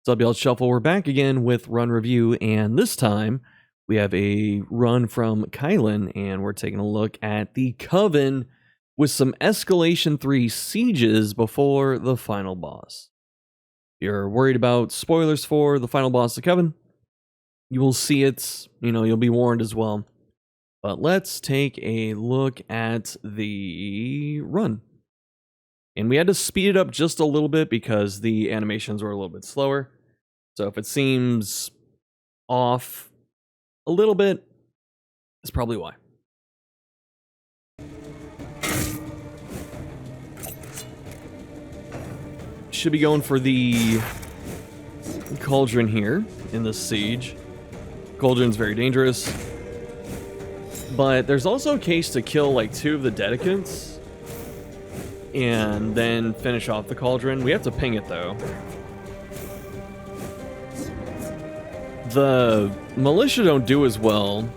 What's up, y'all? Shuffle. We're back again with run review, and this time we have a run from Kylen, and we're taking a look at the Coven with some Escalation 3 sieges before the final boss. If you're worried about spoilers for the final boss of Coven, you will see it, you'll be warned as well. But let's take a look at the run. And we had to speed it up just a little bit because the animations were a little bit slower. So if it seems off a little bit, that's probably why. Should be going for the cauldron here in this siege. Cauldron's very dangerous. But there's also a case to kill like 2 of the dedicants and then finish off the cauldron. We have to ping it though. The militia don't do as well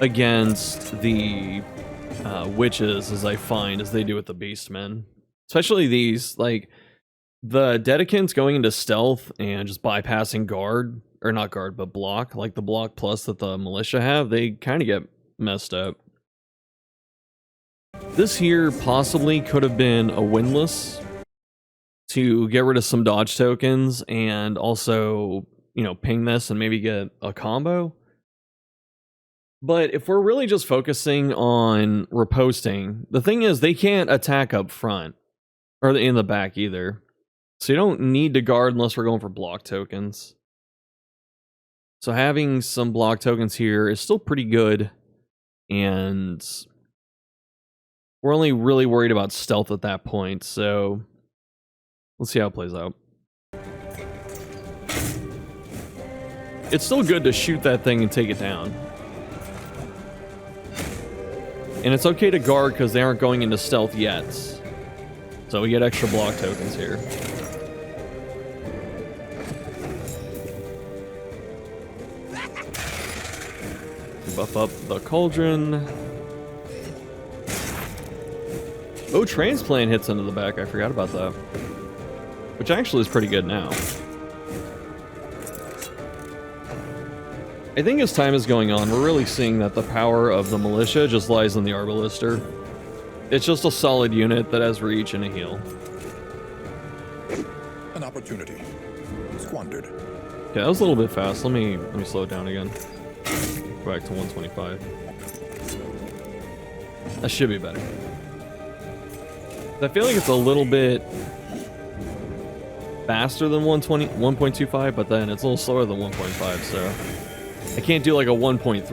against the witches as I find as they do with the beastmen. Especially these, like the dedicants going into stealth and just bypassing guard, or not guard, but block, like the block plus that the militia have, they kind of get messed up. This here possibly could have been a windless to get rid of some dodge tokens and also, ping this and maybe get a combo. But if we're really just focusing on riposting, the thing is they can't attack up front or in the back either. So you don't need to guard unless we're going for block tokens. So having some block tokens here is still pretty good. And we're only really worried about stealth at that point, so let's see how it plays out. It's still good to shoot that thing and take it down. And it's okay to guard because they aren't going into stealth yet. So we get extra block tokens here. Buff up the cauldron. Oh, transplant hits into the back. I forgot about that. Which actually is pretty good now. I think as time is going on, we're really seeing that the power of the militia just lies in the Arbalister. It's just a solid unit that has reach and a heal. An opportunity squandered. Okay, that was a little bit fast. Let me slow it down again. Go back to 125. That should be better. I feel like it's a little bit faster than 1.25, but then it's a little slower than 1.5, so I can't do like a 1.3,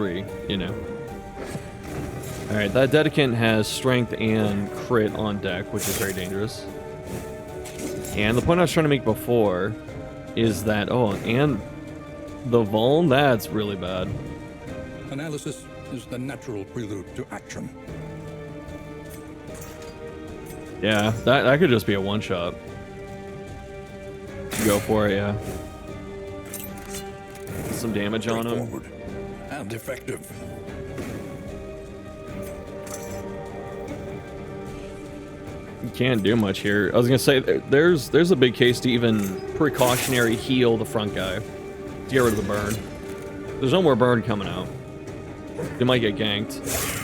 Alright, that dedicant has strength and crit on deck, which is very dangerous. And the point I was trying to make before is that, and the vuln, that's really bad. Analysis is the natural prelude to action. Yeah, that could just be a one-shot. Go for it, yeah. Some damage on him. And effective. You can't do much here. I was gonna say, there's a big case to even precautionary heal the front guy. To get rid of the burn. There's no more burn coming out. They might get ganked.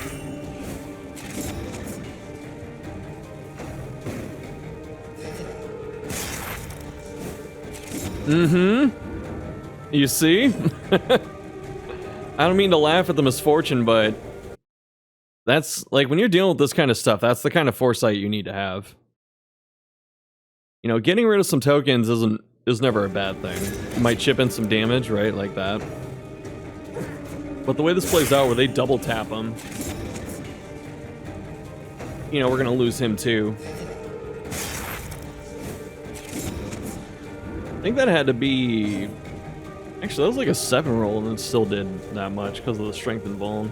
You see? I don't mean to laugh at the misfortune, but that's like when you're dealing with this kind of stuff, that's the kind of foresight you need to have. Getting rid of some tokens is never a bad thing. You might chip in some damage, right? Like that. But the way this plays out, where they double tap him, we're gonna lose him too. I think that had to be... Actually, that was like a 7 roll and it still did that much because of the strength and vuln.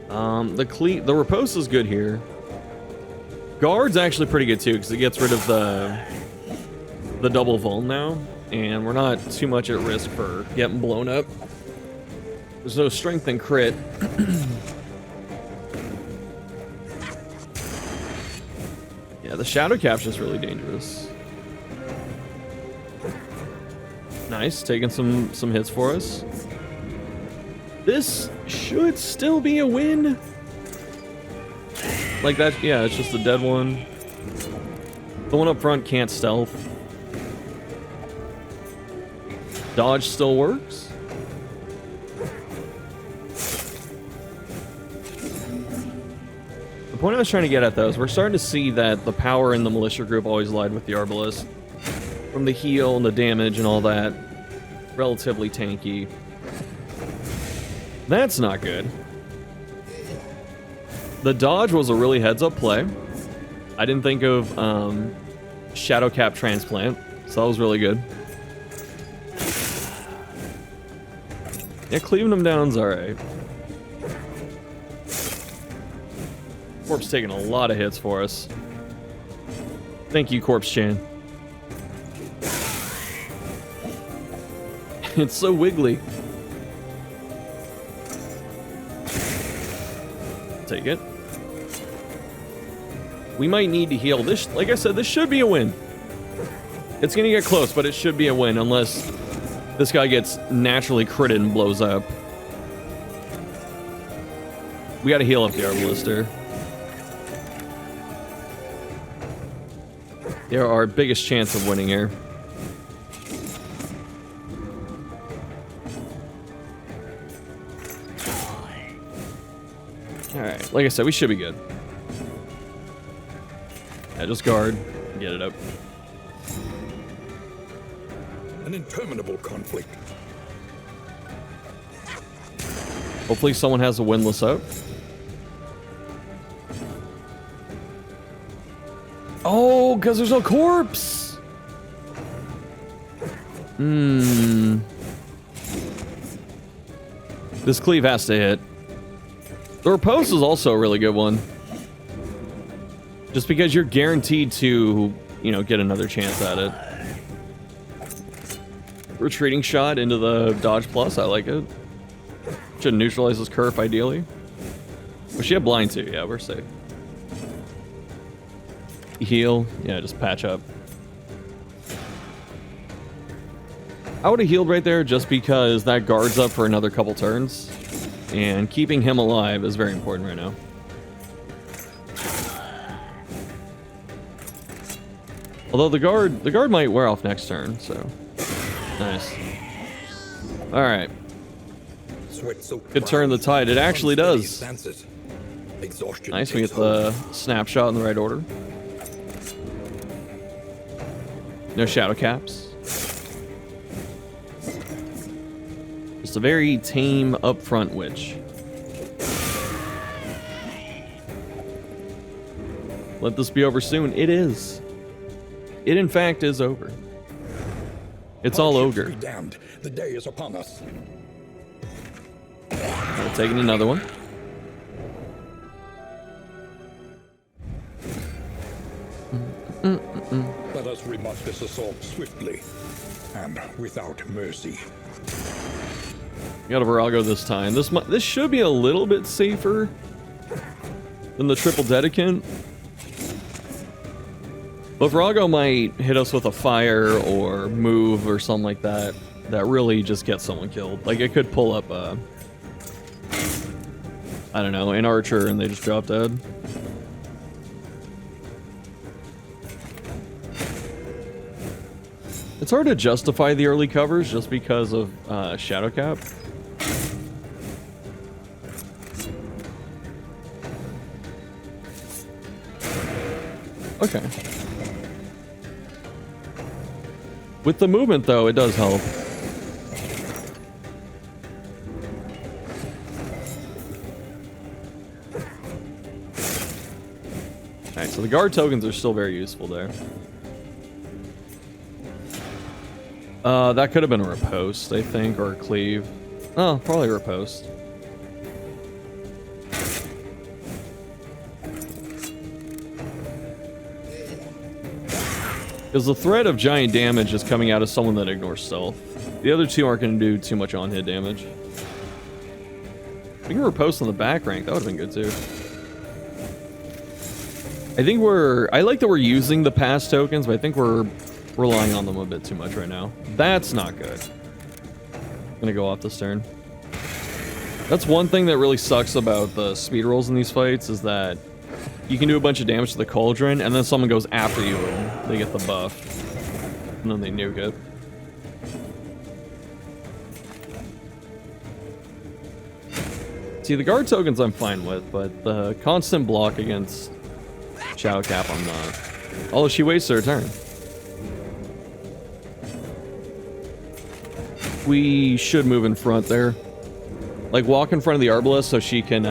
The repose is good here. Guard's actually pretty good too because it gets rid of the double vuln now. And we're not too much at risk for getting blown up. There's no strength and crit. Yeah, the shadow capture is really dangerous. Nice, taking some hits for us. This should still be a win. Like that, yeah, it's just a dead one. The one up front can't stealth. Dodge still works. The point I was trying to get at, though, is we're starting to see that the power in the militia group always lied with the Arbalist. From the heal and the damage and all that, relatively tanky. That's not good. The dodge was a really heads-up play. I didn't think of Shadow Cap Transplant, so that was really good. Yeah, cleaving them down's alright. Corpse taking a lot of hits for us. Thank you, Corpse Chan. It's so wiggly. Take it. We might need to heal this. Like I said, this should be a win. It's gonna get close, but it should be a win unless this guy gets naturally critted and blows up. We gotta heal up the Arbalister. They're our biggest chance of winning here. Alright, like I said, we should be good. Yeah, just guard. Get it up. An interminable conflict. Hopefully someone has a windlass out. Oh, because there's no corpse! This cleave has to hit. The riposte is also a really good one. Just because you're guaranteed to, you know, get another chance at it. Retreating shot into the dodge plus, I like it. Should neutralize this curve ideally. But she had blind too, yeah, we're safe. Heal, yeah, just patch up. I would have healed right there just because that guard's up for another couple turns. And keeping him alive is very important right now. Although the guard might wear off next turn, so nice. All right, could turn the tide. It actually does. Nice, we get the snapshot in the right order. No shadow caps. Just a very tame upfront witch. Let this be over soon. It is. It in fact is over. It's all ogre. Damned. The day is upon us. We're taking another one. Let us rebuff this assault swiftly and without mercy. We got a Virago this time. This should be a little bit safer than the triple dedicant. But Virago might hit us with a fire or move or something like that that really just gets someone killed. Like it could pull up I don't know, an archer and they just drop dead. It's hard to justify the early covers just because of Shadow Cap. Okay. With the movement, though, it does help. Alright, so the guard tokens are still very useful there. That could have been a riposte, I think, or a cleave. Oh, probably a riposte. Because the threat of giant damage is coming out of someone that ignores stealth. The other two aren't going to do too much on-hit damage. We can riposte on the back rank. That would have been good too. I think I like that we're using the pass tokens, but I think we're relying on them a bit too much right now. That's not good. Gonna go off this turn. That's one thing that really sucks about the speed rolls in these fights, is that you can do a bunch of damage to the cauldron, and then someone goes after you and they get the buff. And then they nuke it. See, the guard tokens I'm fine with, but the constant block against Shadow Cap I'm not. Although she wastes her turn. We should move in front there. Like, walk in front of the Arbalest so she can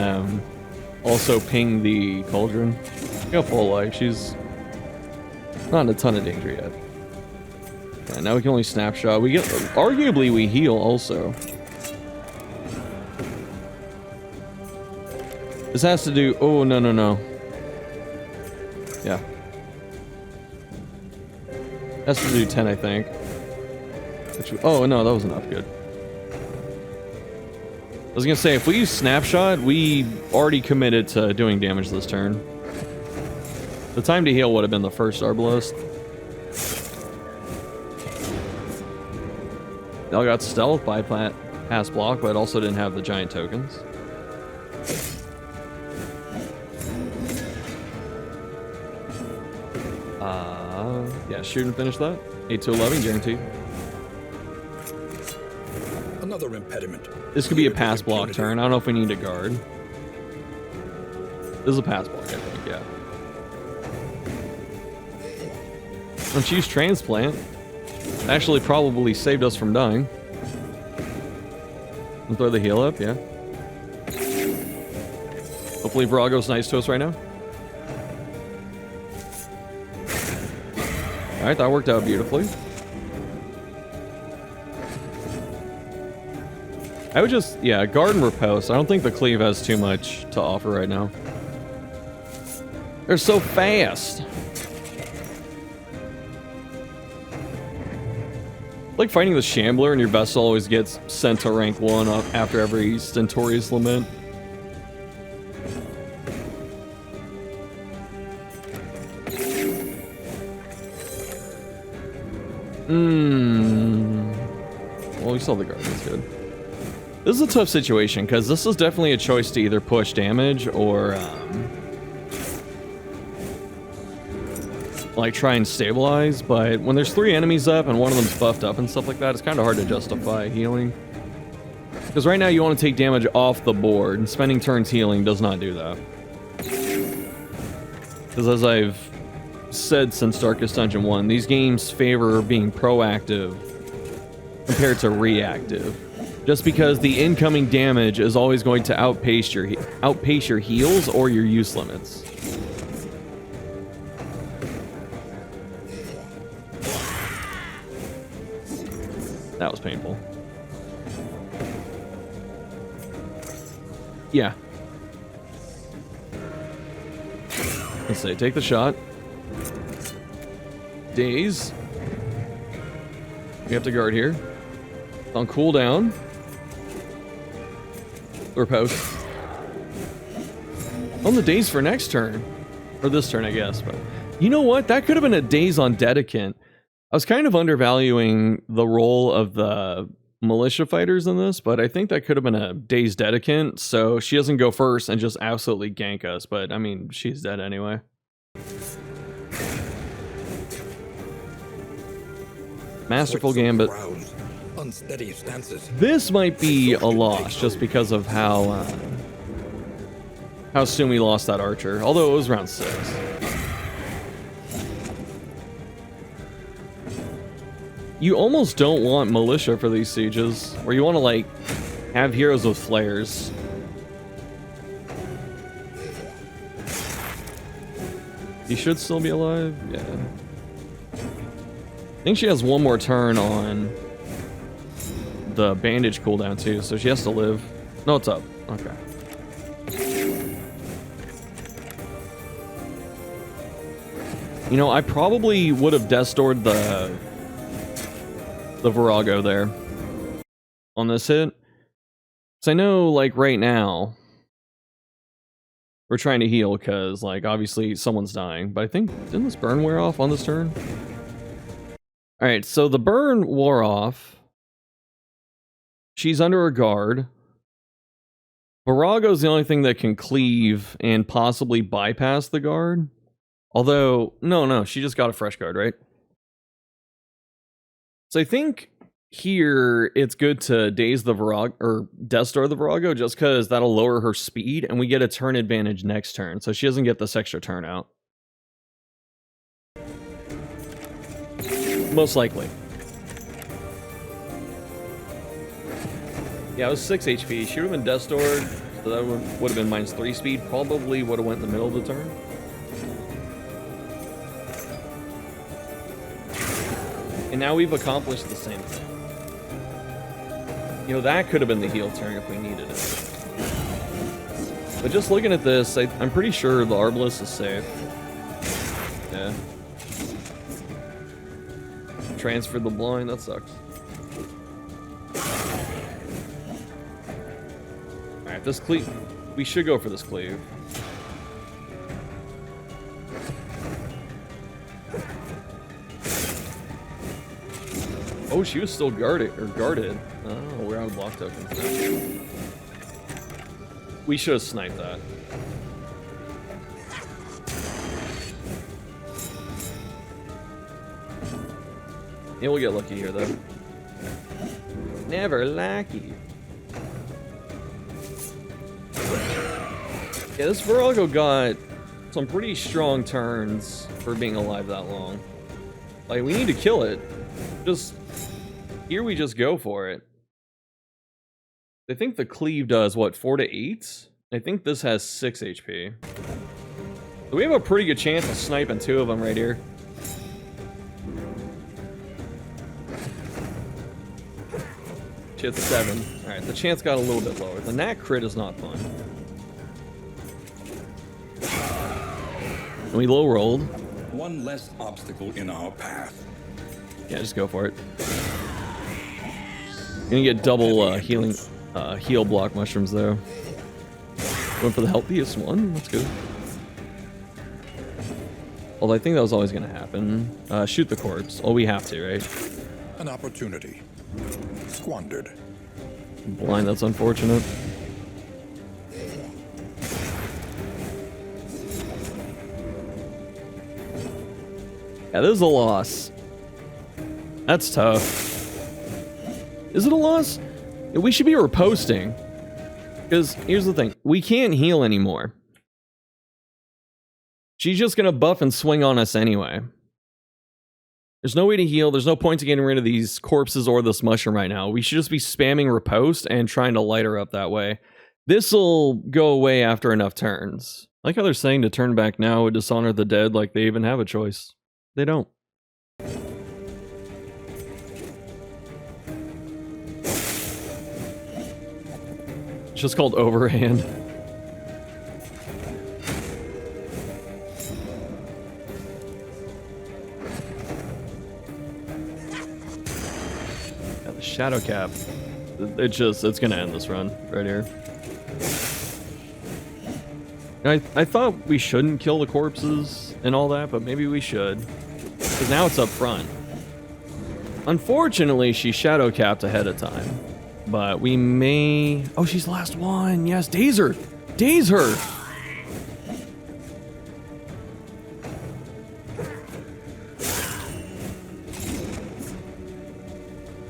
also ping the cauldron. She got full life. She's not in a ton of danger yet. Yeah, now we can only snapshot. We get, arguably, we heal also. This has to do. Oh, no, no, no. Yeah. Has to do 10, I think. Which, oh, no, that was enough. Good. I was gonna say, if we use snapshot, we already committed to doing damage this turn. The time to heal would have been the first Arbalest. Y'all got stealth, bypass block, but also didn't have the giant tokens. Yeah, shoot and finish that. 8 to 11, guaranteed. Another impediment. This could be a pass block turn. I don't know if we need a guard. This is a pass block, I think, yeah. Let's use transplant. Actually, probably saved us from dying. And throw the heal up, yeah. Hopefully Virago's nice to us right now. Alright, that worked out beautifully. I would just, yeah, guard and riposte. I don't think the cleave has too much to offer right now. They're so fast. Like fighting the Shambler and your vessel always gets sent to rank 1 up after every Stentorious Lament. Well, we saw the guard. That's good. This is a tough situation, because this is definitely a choice to either push damage or, like, try and stabilize, but when there's 3 enemies up and one of them's buffed up and stuff like that, it's kind of hard to justify healing. Because right now you want to take damage off the board, and spending turns healing does not do that. Because as I've said since Darkest Dungeon 1, these games favor being proactive compared to reactive. Just because the incoming damage is always going to outpace your heals or your use limits. That was painful. Yeah. Let's say, take the shot. Daze. We have to guard here. On cooldown. Riposte. On the daze for next turn. Or this turn, I guess. But you know what? That could have been a daze on dedicant. I was kind of undervaluing the role of the militia fighters in this, but I think that could have been a daze dedicant, so she doesn't go first and just absolutely gank us, but I mean, she's dead anyway. Masterful Gambit. Unsteady stances. This might be a loss just because of how soon we lost that archer, although it was round 6. You almost don't want militia for these sieges, where you want to, like, have heroes with flares. He should still be alive? Yeah. I think she has one more turn on the bandage cooldown, too, so she has to live. No, it's up. Okay. You know, I probably would have destored the Virago there on this hit. So I know, like, right now we're trying to heal because, like, obviously someone's dying, but I think, didn't this burn wear off on this turn? All right, so the burn wore off. She's under a guard. Virago's the only thing that can cleave and possibly bypass the guard. Although, no, she just got a fresh guard, right? So I think here it's good to daze the Virago, or Death Star the Virago, just because that'll lower her speed, and we get a turn advantage next turn, so she doesn't get this extra turn out. Most likely. Yeah, it was 6 HP. She would have been Death Stored, so that would have been -3 speed. Probably would have went in the middle of the turn. And now we've accomplished the same thing. You know, that could have been the heal turn if we needed it. But just looking at this, I'm pretty sure the Arbalest is safe. Yeah. Transferred the blind, that sucks. Alright, this cleave. We should go for this cleave. Oh, she was still guarded. Oh, we're out of block tokens. We should have sniped that. Yeah, we'll get lucky here, though. Never lucky. Yeah, this Virago got some pretty strong turns for being alive that long. Like, we need to kill it. Just... Here we just go for it. I think the cleave does, what, 4 to 8? I think this has 6 HP. So we have a pretty good chance of sniping 2 of them right here. She hit 7. Alright, the chance got a little bit lower. The nat crit is not fun. And we low rolled. One less obstacle in our path. Yeah, just go for it. Gonna get double heal block mushrooms though. Went for the healthiest one. That's good. Although I think that was always gonna happen. Shoot the corpse. Oh, we have to, right? An opportunity squandered. Blind. That's unfortunate. Yeah, this is a loss. That's tough. Is it a loss? We should be reposting. Because here's the thing. We can't heal anymore. She's just going to buff and swing on us anyway. There's no way to heal. There's no point to getting rid of these corpses or this mushroom right now. We should just be spamming repost and trying to light her up that way. This'll go away after enough turns. I like how they're saying to turn back now would dishonor the dead, like they even have a choice. They don't. It's just called overhand. Yeah, the shadow cap. It's gonna end this run right here. I thought we shouldn't kill the corpses and all that, but maybe we should. Because now it's up front. Unfortunately, she shadow capped ahead of time. But we may... Oh, she's the last one. Yes, daze her. Daze her.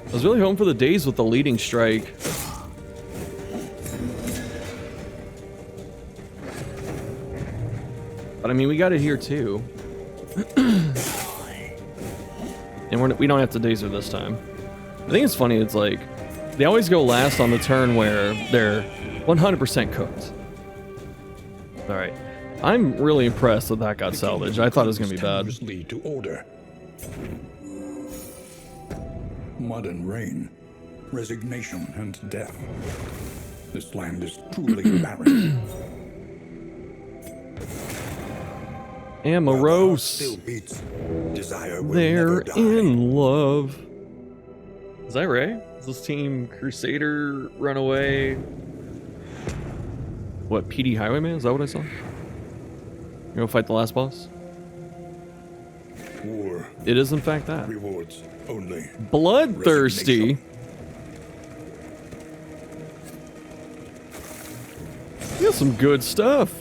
I was really hoping for the daze with the leading strike. But I mean, we got it here too. And we don't have to daze her this time. I think it's funny, it's like... They always go last on the turn where they're 100% cooked. Alright. I'm really impressed that that got salvaged. I thought it was going to be bad. Lead to order. Mud and rain. Resignation and death. This land is truly barren. Amorose. Still beats. Desire will They're never die. in love. Is that right? Is this team Crusader, Runaway? What, PD Highwayman? Is that what I saw? You gonna fight the last boss? War It is in fact that. rewards only Bloodthirsty. resignation. You got some good stuff.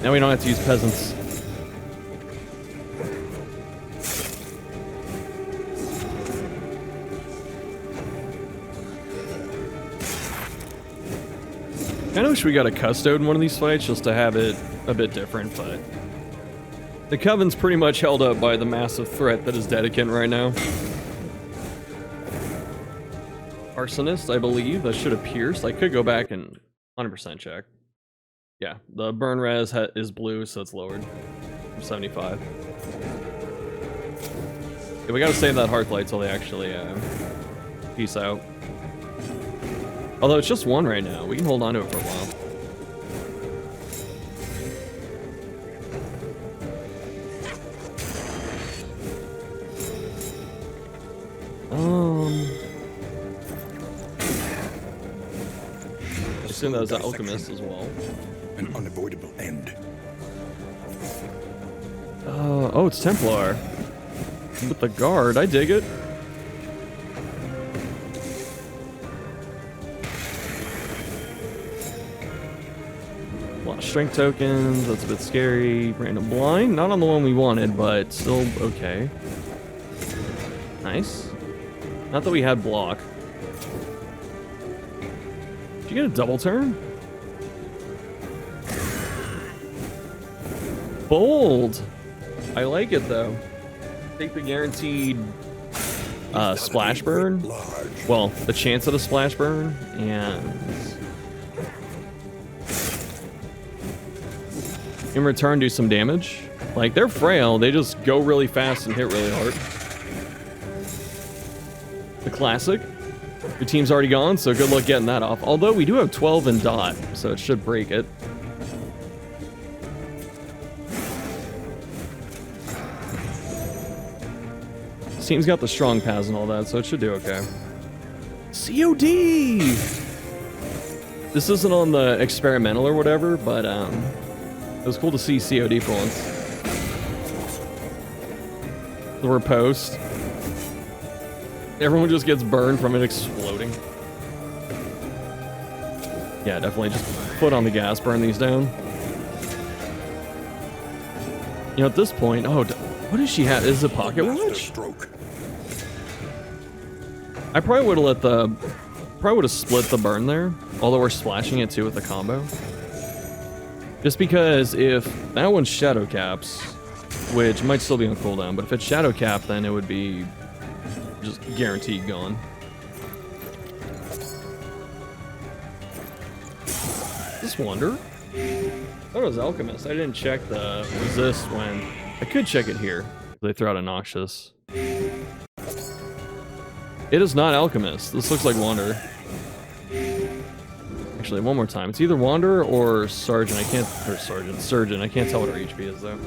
Now we don't have to use peasants. I kinda wish we got a custode in one of these fights just to have it a bit different, but the Coven's pretty much held up by the massive threat that is Dedicant right now. Arsonist, I believe. That should have pierced. I could go back and 100% check. Yeah, the burn res is blue, so it's lowered from 75. Yeah, we gotta save that Hearthlight till they actually peace out. Although it's just one right now. We can hold on to it for a while. I assume that was an alchemist as well. An unavoidable end. Oh, it's Templar. With the guard, I dig it. A lot of strength tokens, that's a bit scary. Random blind, not on the one we wanted, but still okay. Nice. Not that we had block. Did you get a double turn? Bold! I like it though. Take the guaranteed splash burn. Well, the chance at a splash burn, and in return do some damage. Like, they're frail, they just go really fast and hit really hard. The classic. Your team's already gone, so good luck getting that off. Although we do have 12 in dot, so it should break it. This team's got the strong paths and all that, so it should do okay. COD! This isn't on the experimental or whatever, but it was cool to see COD for once. The riposte. Everyone just gets burned from it exploding. Yeah, definitely just foot on the gas, burn these down. You know, at this point, oh, what does she have? Is it a pocket watch? I probably would have probably would have split the burn there, although we're splashing it too with the combo. Just because if that one's shadow caps, which might still be on cooldown, but if it's shadow cap, then it would be just guaranteed gone. This Wonder? I thought it was Alchemist. I didn't check the resist when... I could check it here. They throw out a Noxious. It is not Alchemist. This looks like Wander. Actually, one more time. It's either Wander or Sergeant. I can't... Or Sergeant. Surgeon. I can't tell what her HP is, though.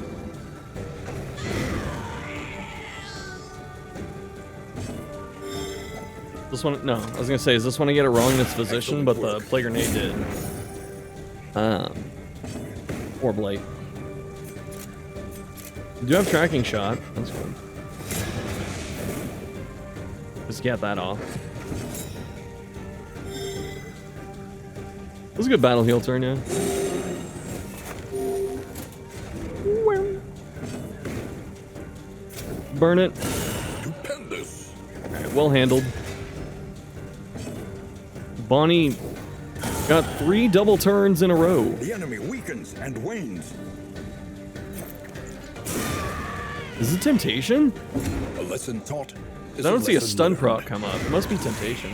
This one... No. I was gonna say, is this one I get it wrong in its position? But the Plague Grenade did. Or Blight. You do have Tracking Shot. That's good. Just get that off. That was a good battle heal turn, yeah. Burn it. Alright, well handled. Bonnie got 3 double turns in a row. The enemy weakens and wanes. Is it Temptation? A lesson taught. I don't see a stun proc come up. It must be Temptation.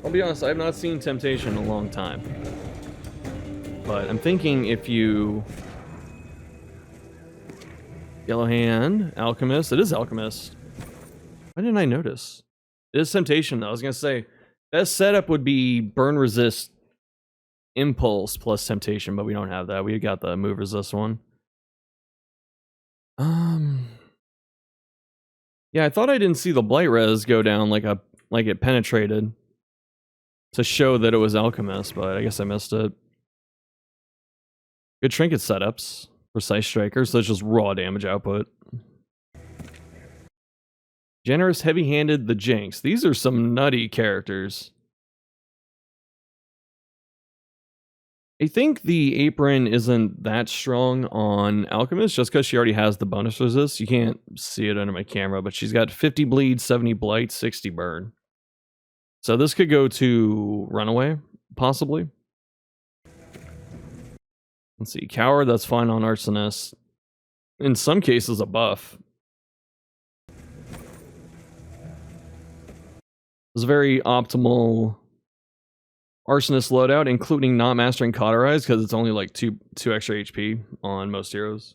I'll be honest, I have not seen Temptation in a long time. But I'm thinking if you... Yellow Hand, Alchemist. It is Alchemist. Why didn't I notice? It is Temptation, though. I was going to say, best setup would be Burn Resist Impulse plus Temptation, but we don't have that. We got the Move Resist one. Yeah, I thought I didn't see the Blight Res go down like it penetrated. to show that it was alchemist, but I guess I missed it. Good trinket setups. Precise strikers, so that's just raw damage output. Generous, heavy-handed, the Jinx. These are some nutty characters. I think the apron isn't that strong on Alchemist just because she already has the bonus resist. You can't see it under my camera, but she's got 50 bleed, 70 blight, 60 burn. So this could go to Runaway, possibly. Let's see, Coward, that's fine on Arsonist. In some cases, a buff. It's a very optimal Arsonist loadout, including not mastering Cauterize, because it's only like 2 extra HP on most heroes.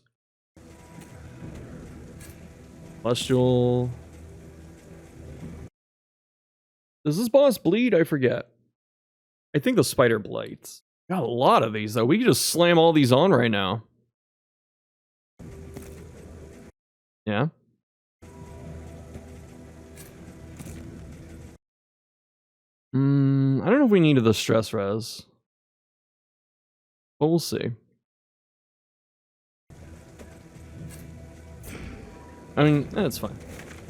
Celestial. Does this boss bleed? I forget. I think the Spider blights. Got a lot of these, though. We can just slam all these on right now. Yeah. I don't know if we needed the stress res. But we'll see. I mean, that's fine.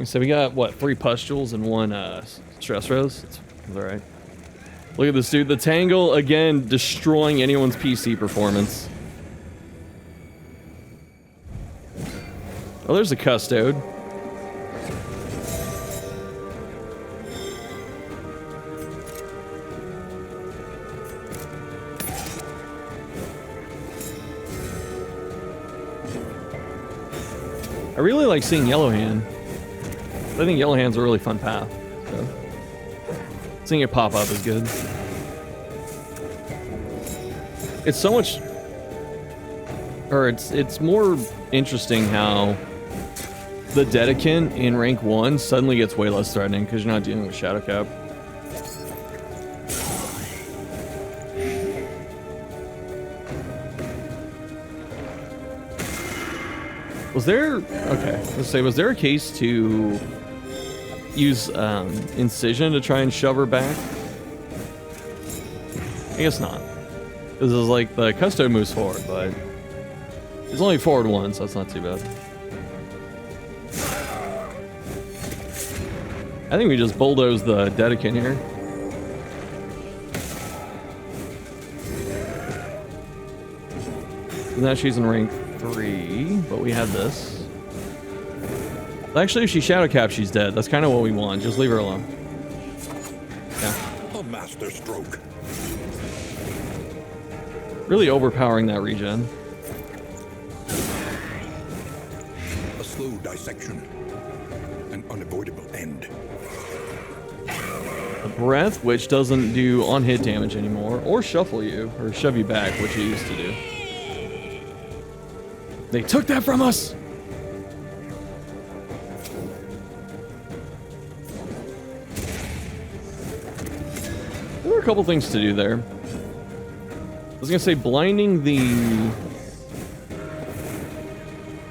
So we got, what, 3 pustules and 1 stress res? It's alright. Look at this dude. The Tangle, again, destroying anyone's PC performance. Oh, there's a Custode. I really like seeing Yellowhand. I think Yellowhand's a really fun path. So. Seeing it pop up is good. It's so much... Or it's more interesting how the dedicant in rank 1 suddenly gets way less threatening because you're not dealing with Shadow Cap. Was there... Okay, let's say, was there a case to use Incision to try and shove her back? I guess not. This is like the Custo moves forward, but it's only forward 1, so that's not too bad. I think we just bulldoze the dedicant here. Now she's in rank 3, but we have this. Actually, if she Shadow Caps, she's dead. That's kind of what we want. Just leave her alone. Yeah. A master stroke. Really overpowering that regen. A slow dissection. An unavoidable end. A breath, which doesn't do on-hit damage anymore, or shuffle you, or shove you back, which it used to do. They took that from us! There were a couple things to do there. I was gonna say blinding the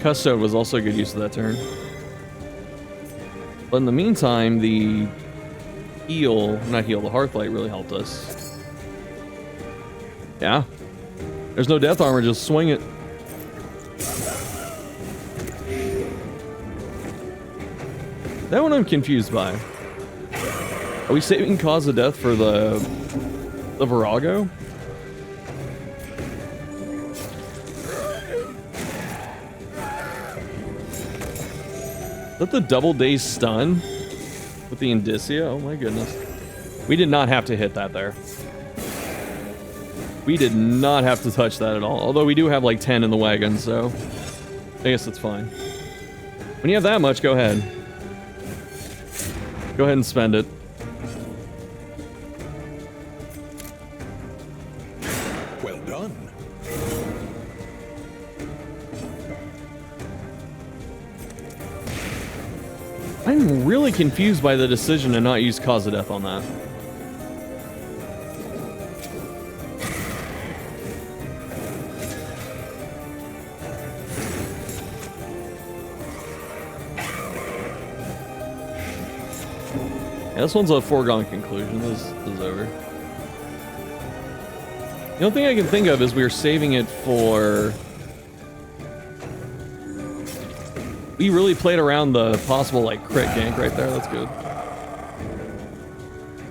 Custode was also a good use of that turn. But in the meantime, the not heal, the Hearthlight really helped us. Yeah. There's no death armor, just swing it. That one I'm confused by. Are we saving Cause of Death for the Virago? Is that the double daze stun? With the Indicia? Oh my goodness. We did not have to hit that there. We did not have to touch that at all. Although we do have like 10 in the wagon, so I guess it's fine. When you have that much, go ahead. Go ahead and spend it. Well done. I'm really confused by the decision to not use Cause of Death on that. Yeah, this one's a foregone conclusion. This is over. The only thing I can think of is we were saving it for... We really played around the possible, like, crit gank right there. That's good.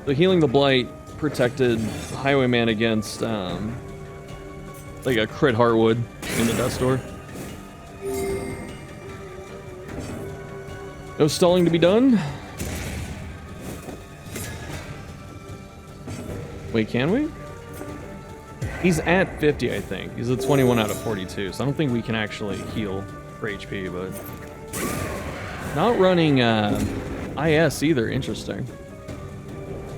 So healing the Blight protected Highwayman against, like a crit Heartwood in the Death Door. No stalling to be done. Wait, can we? He's at 50, I think. He's at 21 out of 42, so I don't think we can actually heal for HP, but... Not running IS either, interesting.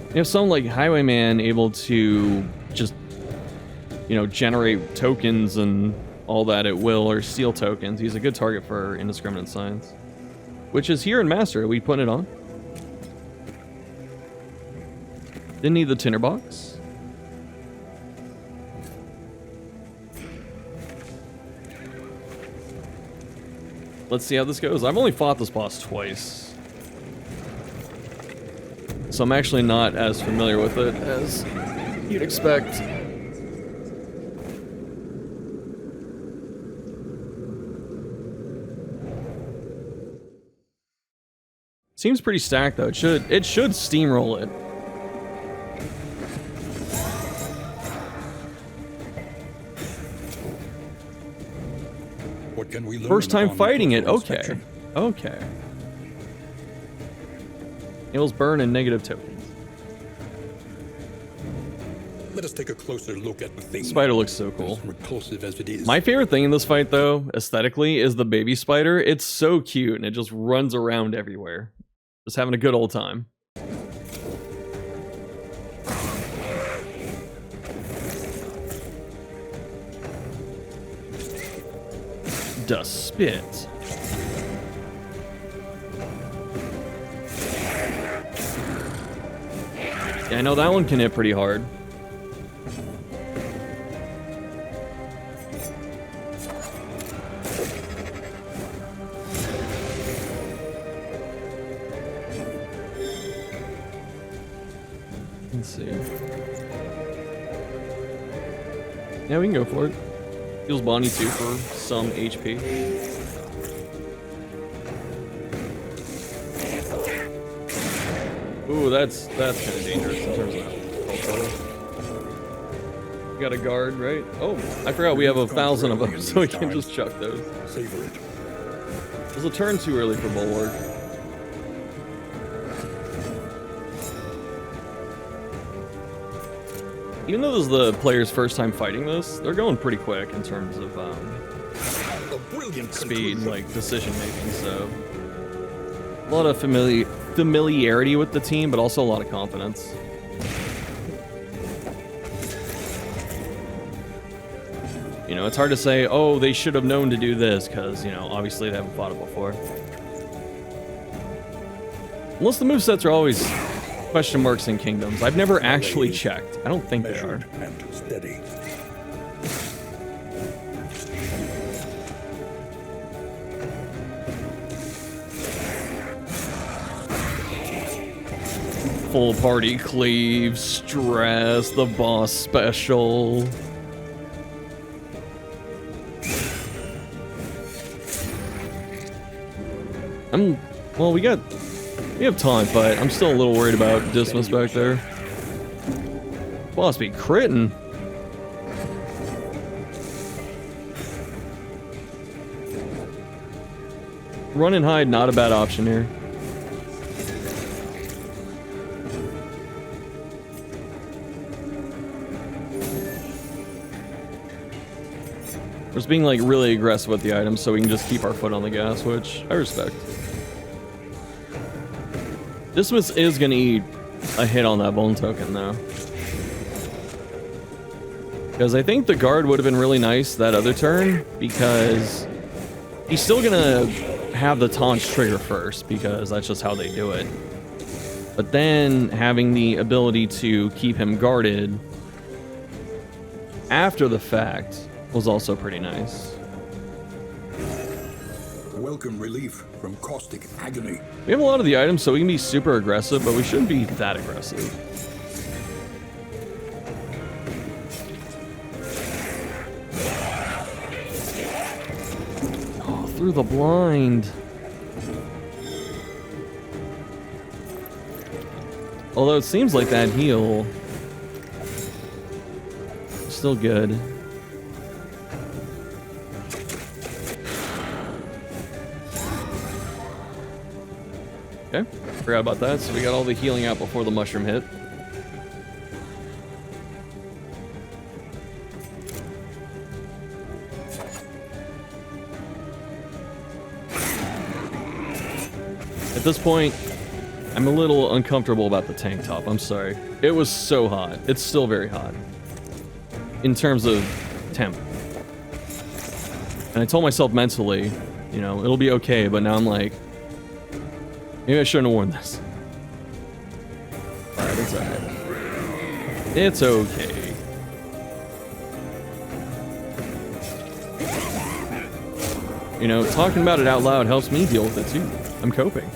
You have some like Highwayman able to just, you know, generate tokens and all that at will, or steal tokens. He's a good target for Indiscriminate Science. Which is here in Master. Are we putting it on? Didn't need the tinderbox. Let's see how this goes. I've only fought this boss twice, so I'm actually not as familiar with it as you'd expect. Seems pretty stacked though. It should steamroll it. What can we learn? First time upon fighting it. closer Okay. inspection? Okay. Heals burn and negative tokens. Let us take a closer look at the thing. Spider looks so cool. As repulsive as it is. My favorite thing in this fight, though, aesthetically, is the baby spider. It's so cute, and it just runs around everywhere. Just having a good old time. Dust spit. Yeah, I know that one can hit pretty hard. Let's see. Yeah, we can go for it. Heals Bonnie too for some HP. Ooh, that's kind of dangerous in terms of. We got a guard, right? Oh, I forgot we have 1,000 of them, so we can just chuck those. Savor it. It was a turn too early for Bulwark. Even though this is the player's first time fighting this, they're going pretty quick in terms of A brilliant speed, conclusion. like decision making. So a lot of familiarity with the team, but also a lot of confidence. You know, it's hard to say, oh, they should have known to do this, because, you know, obviously they haven't fought it before. Unless the movesets are always question marks in Kingdoms. I've never actually checked. I don't think they are. Measured and steady. Full party cleave, stress, the boss special. Well, we have taunt, but I'm still a little worried about Dismiss back there. Boss be critting. Run and hide, not a bad option here. We're just being like really aggressive with the items so we can just keep our foot on the gas, which I respect. Dismiss is gonna eat a hit on that bone token though. Because I think the guard would have been really nice that other turn, because he's still gonna have the taunts trigger first, because that's just how they do it. But then having the ability to keep him guarded after the fact was also pretty nice. Welcome relief from caustic agony. We have a lot of the items, so we can be super aggressive, but we shouldn't be that aggressive. through the blind. Although it seems like that heal is still good. Okay, forgot about that. So we got all the healing out before the mushroom hit. At this point, I'm a little uncomfortable about the tank top. I'm sorry. It was so hot. It's still very hot. In terms of temp. And I told myself mentally, you know, it'll be okay, but now I'm like, maybe I shouldn't have worn this. Alright, it's alright. It's okay. You know, talking about it out loud helps me deal with it too. I'm coping.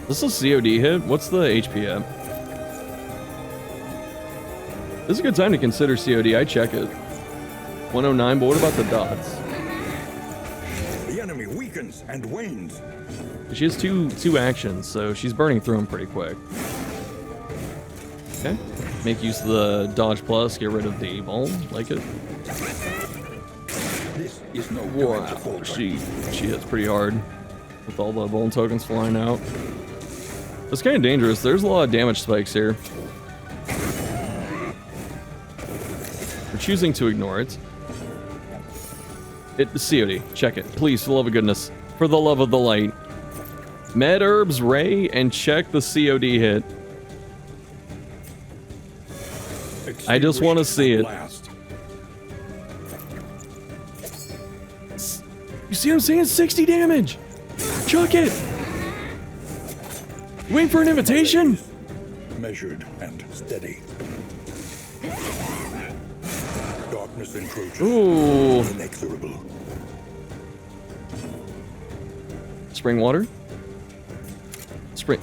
This is a COD hit. What's the HP at? This is a good time to consider COD. I check it. 109, but what about the dots? The enemy weakens and wanes. She has two actions, so she's burning through them pretty quick. Okay. Make use of the dodge plus, get rid of the ball. Like it. This is no Wow, she hits pretty hard with all the bone tokens flying out. It's kind of dangerous. There's a lot of damage spikes here. We're choosing to ignore it. The COD. Check it. Please, for the love of goodness. For the love of the light. Med Herbs Ray and check the COD hit. I just want to see it. You see what I'm saying? 60 damage! Chuck it! Wait for an invitation? Measured and steady. Darkness encroaches. Ooh. Inexorable. Spring water? Spring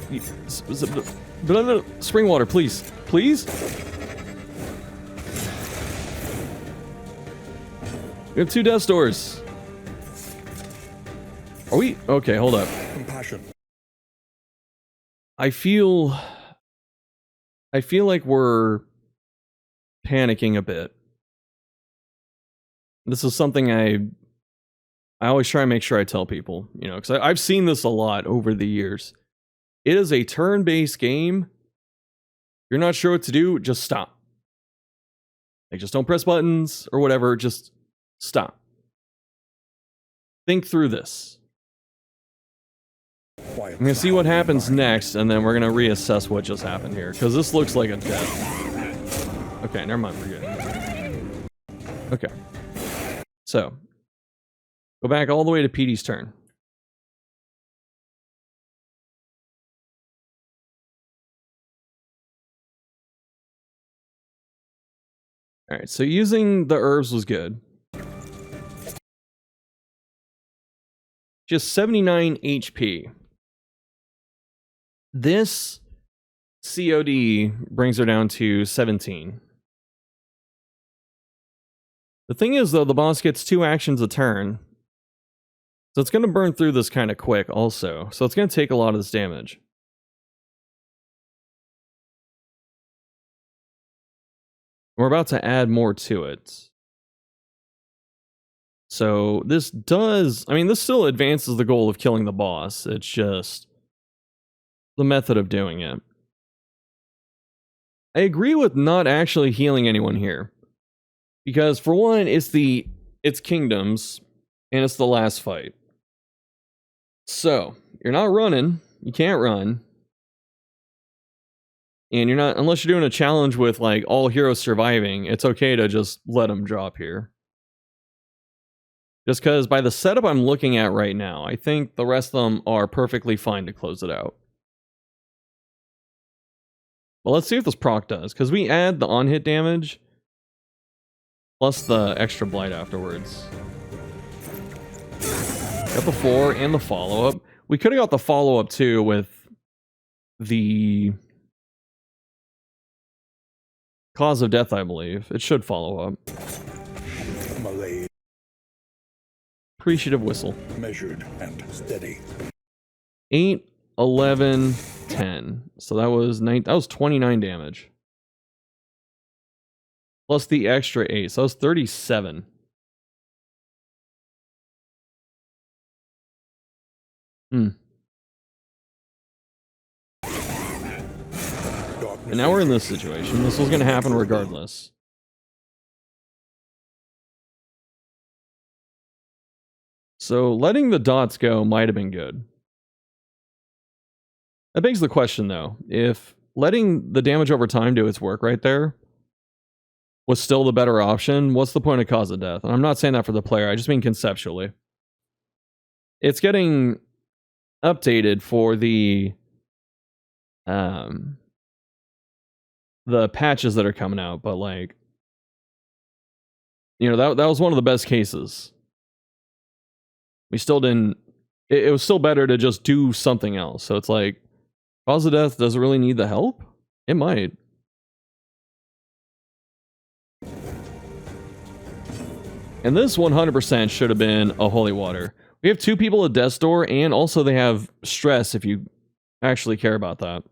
water, please. Please? We have 2 death doors. Are we? Okay, hold up. Compassion. I feel like we're panicking a bit. This is something I always try and make sure I tell people, you know, because I've seen this a lot over the years. It is a turn-based game. You're not sure what to do, just stop. Like, just don't press buttons or whatever, just stop. Think through this. I'm gonna see what happens next, and then we're gonna reassess what just happened here, because this looks like a death. Okay, never mind, we're good. Okay. So, go back all the way to Petey's turn. Alright, so using the herbs was good. Just 79 HP. This COD brings her down to 17. The thing is, though, the boss gets 2 actions a turn. So it's going to burn through this kind of quick also. So it's going to take a lot of this damage. We're about to add more to it. So this does... I mean, this still advances the goal of killing the boss. It's just the method of doing it. I agree with not actually healing anyone here. Because, for one, it's Kingdoms, and it's the last fight. So, you're not running. You can't run. And you're not... Unless you're doing a challenge with, like, all heroes surviving, it's okay to just let them drop here. Just because by the setup I'm looking at right now, I think the rest of them are perfectly fine to close it out. Well, let's see what this proc does, because we add the on-hit damage, plus the extra blight afterwards. Got the 4 and the follow-up. We could have got the follow-up, too, with the cause of death, I believe. It should follow up. appreciative whistle. Measured and steady. 8, 11, 10. So that was 29 damage. Plus the extra 8. So that was 37. And now we're in this situation. This was going to happen regardless. So letting the dots go might have been good. That begs the question, though. If letting the damage over time do its work right there was still the better option, what's the point of cause of death? And I'm not saying that for the player. I just mean conceptually. It's getting updated for the patches that are coming out, but like, you know, that was one of the best cases. We still didn't, it was still better to just do something else. So it's like, cause of death doesn't really need the help? It might. And this 100% should have been a holy water. We have 2 people at death's door, and also they have stress if you actually care about that.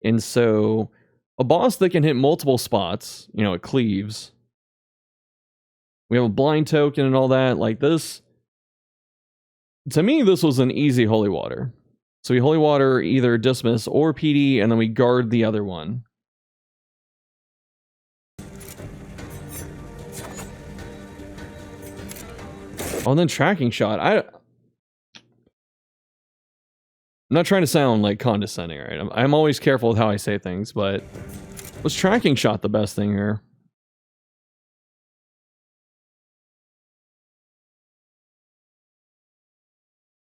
And so, a boss that can hit multiple spots, you know, it cleaves. We have a blind token and all that. Like this, to me, this was an easy holy water. So we holy water either dismiss or PD, and then we guard the other one. Oh, and then tracking shot. I'm not trying to sound like condescending, right? I'm always careful with how I say things, but was tracking shot the best thing here?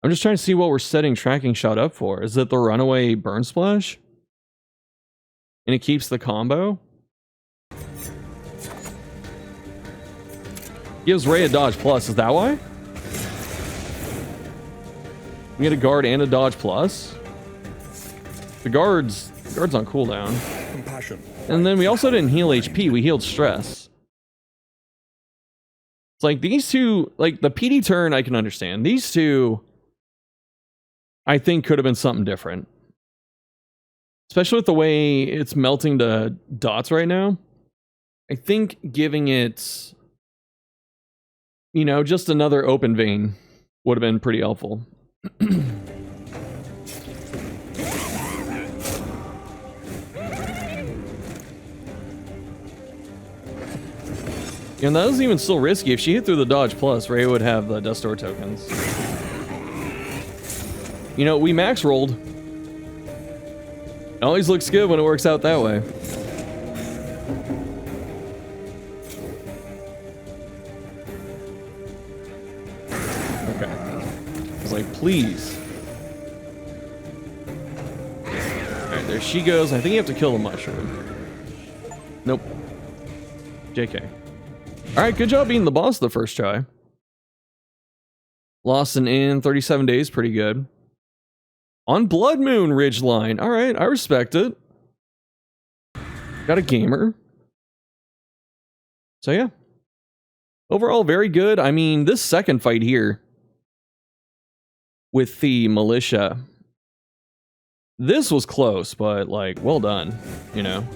I'm just trying to see what we're setting tracking shot up for. Is it the runaway burn splash? And it keeps the combo? Gives Ray a dodge plus, is that why? We get a guard and a dodge plus? The guard's on cooldown. Compassion. And then we also didn't heal HP, we healed stress. It's like these two, like the PD turn I can understand. These two, I think could have been something different. Especially with the way it's melting to dots right now. I think giving it, you know, just another open vein would have been pretty helpful. And that was even still risky. If she hit through the dodge plus, Ray would have the Dust Door tokens. You know, we max rolled. It always looks good when it works out that way. Okay. I was like, please. Alright, there she goes. I think you have to kill the mushroom. Nope. JK. Alright, good job being the boss the first try. Lost an in 37 days, pretty good. On Blood Moon Ridgeline. Alright, I respect it. Got a gamer. So yeah. Overall, very good. I mean, this second fight here with the militia, this was close, but like, well done, you know?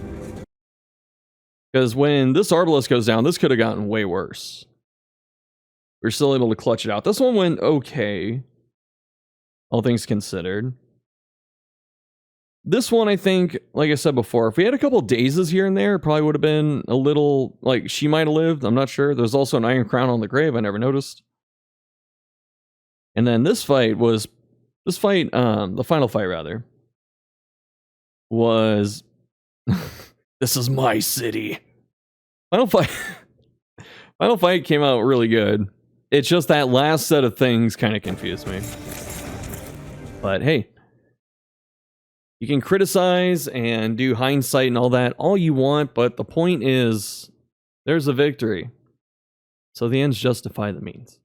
Because when this Arbalest goes down, this could have gotten way worse. We're still able to clutch it out. This one went okay, all things considered. This one, I think, like I said before, if we had a couple dazes here and there, it probably would have been a little, like, she might have lived. I'm not sure. There's also an Iron Crown on the grave. I never noticed. And then this fight, the final fight, rather, was, this is my city. Final fight came out really good. It's just that last set of things kind of confused me. But hey, you can criticize and do hindsight and all that all you want, but the point is, there's a victory. So the ends justify the means.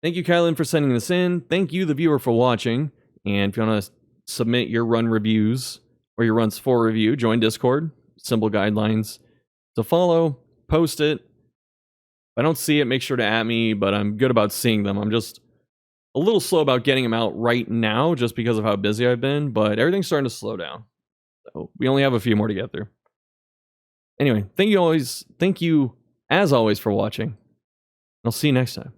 Thank you, Kylen, for sending this in. Thank you, the viewer, for watching. And if you want to submit your run reviews or your runs for review, join Discord. Simple guidelines to follow. Post it. I don't see it, make sure to at me, but I'm good about seeing them. I'm just a little slow about getting them out right now just because of how busy I've been, but everything's starting to slow down. So we only have a few more to get through. Anyway, thank you as always for watching. I'll see you next time.